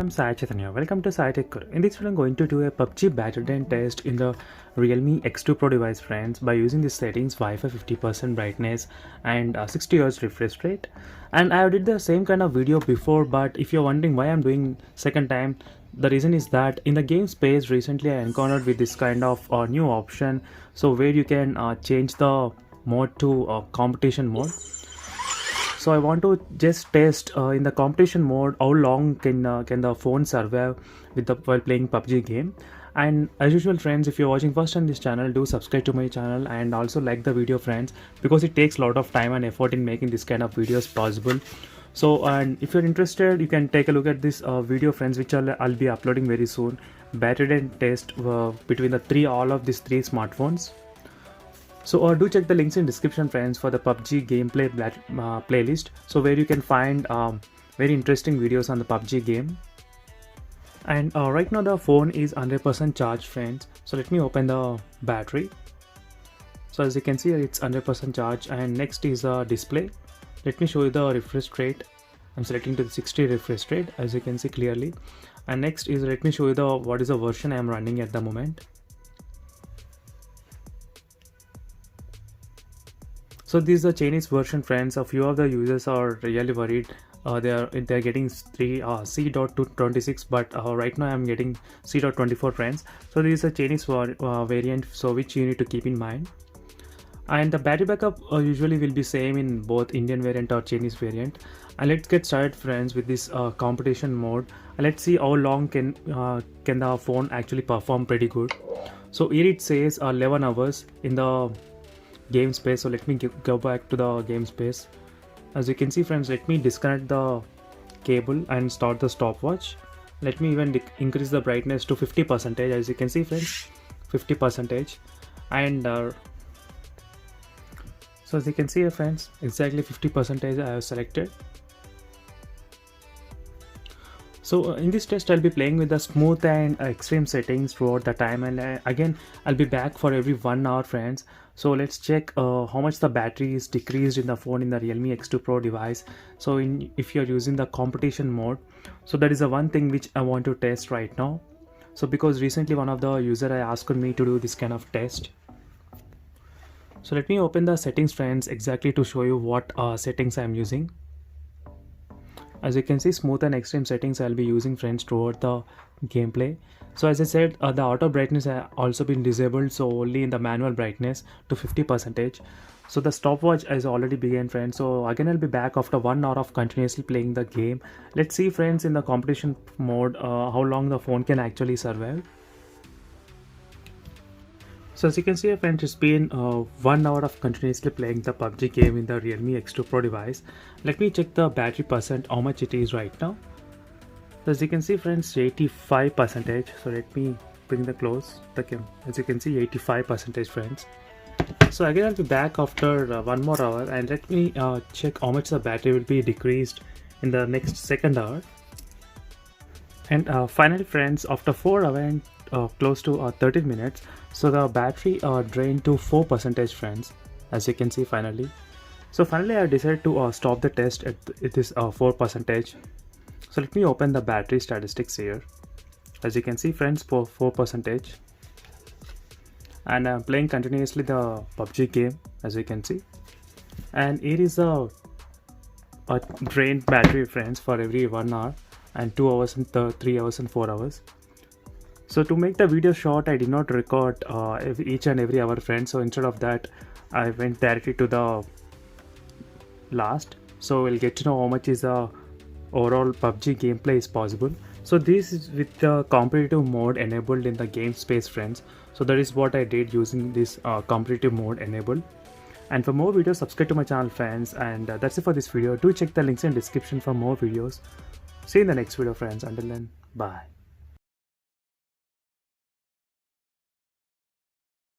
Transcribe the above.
I'm Sai Chaitanya. Welcome to Sai Tech Guru. In this video, I'm going to do a PUBG battle drain test in the Realme X2 Pro device, friends, by using the settings Wi-Fi 50% brightness and 60 Hz refresh rate. And I did the same kind of video before, but if you're wondering why I'm doing second time, the reason is that in the game space recently I encountered with this kind of new option, so where you can change the mode to competition mode. So I want to just test in the competition mode how long can the phone survive with while playing PUBG game. And as usual, friends, if you're watching first on this channel, do subscribe to my channel and also like the video, friends, because it takes a lot of time and effort in making this kind of videos possible. So, and if you're interested, you can take a look at this video, friends, which I'll be uploading very soon. Battery drain test between the all of these three smartphones. So do check the links in description, friends, for the PUBG gameplay playlist, so where you can find very interesting videos on the PUBG game. And right now the phone is 100% charged, friends. So let me open the battery. So as you can see, it's 100% charged. And next is the display. Let me show you the refresh rate. I'm selecting to the 60 refresh rate, as you can see clearly. And next is, let me show you what is the version I'm running at the moment. So this is the Chinese version, friends. A few of the users are really worried. They're getting C.26, but right now I'm getting C.24, friends. So this is a Chinese variant, so which you need to keep in mind. And the battery backup usually will be same in both Indian variant or Chinese variant. And let's get started, friends, with this competition mode. And let's see how long can the phone actually perform pretty good. So here it says 11 hours in the game space. So let me go back to the game space. As you can see, friends, let me disconnect the cable and start the stopwatch. Let me even increase the brightness to 50%, as you can see, friends, 50%. And so as you can see, friends, exactly 50% I have selected. So in this test, I'll be playing with the smooth and extreme settings throughout the time, and again I'll be back for every 1 hour, friends. So let's check how much the battery is decreased in the phone in the Realme X2 Pro device. So if you're using the competition mode, so that is the one thing which I want to test right now. So because recently one of the user asked me to do this kind of test. So let me open the settings, friends, exactly to show you what settings I'm using. As you can see, smooth and extreme settings I'll be using, friends, throughout the gameplay. So as I said, the auto brightness has also been disabled, so only in the manual brightness to 50%. So the stopwatch has already begun, friends. So again, I'll be back after 1 hour of continuously playing the game. Let's see, friends, in the competition mode, how long the phone can actually survive. So as you can see, friends, it's been 1 hour of continuously playing the PUBG game in the Realme X2 Pro device. Let me check the battery percent, how much it is right now. So as you can see, friends, 85%. So let me bring the close the camera. As you can see, 85%, friends. So again, I'll be back after 1 more hour, and let me check how much the battery will be decreased in the next second hour. And finally, friends, after 4 hours and close to 13 minutes, so the battery drained to 4%, friends, as you can see finally. So finally I decided to stop the test at this 4%. So let me open the battery statistics here. As you can see, friends, for 4%, and I'm playing continuously the PUBG game, as you can see. And here is a drained battery, friends, for every 1 hour and 2 hours and 3 hours and 4 hours. So to make the video short, I did not record each and every hour, friends. So instead of that, I went directly to the last. So we'll get to know how much is the overall PUBG gameplay is possible. So this is with the competitive mode enabled in the game space, friends. So that is what I did using this competitive mode enabled. And for more videos, subscribe to my channel, friends. And that's it for this video. Do check the links in description for more videos. See you in the next video, friends. Until then, bye.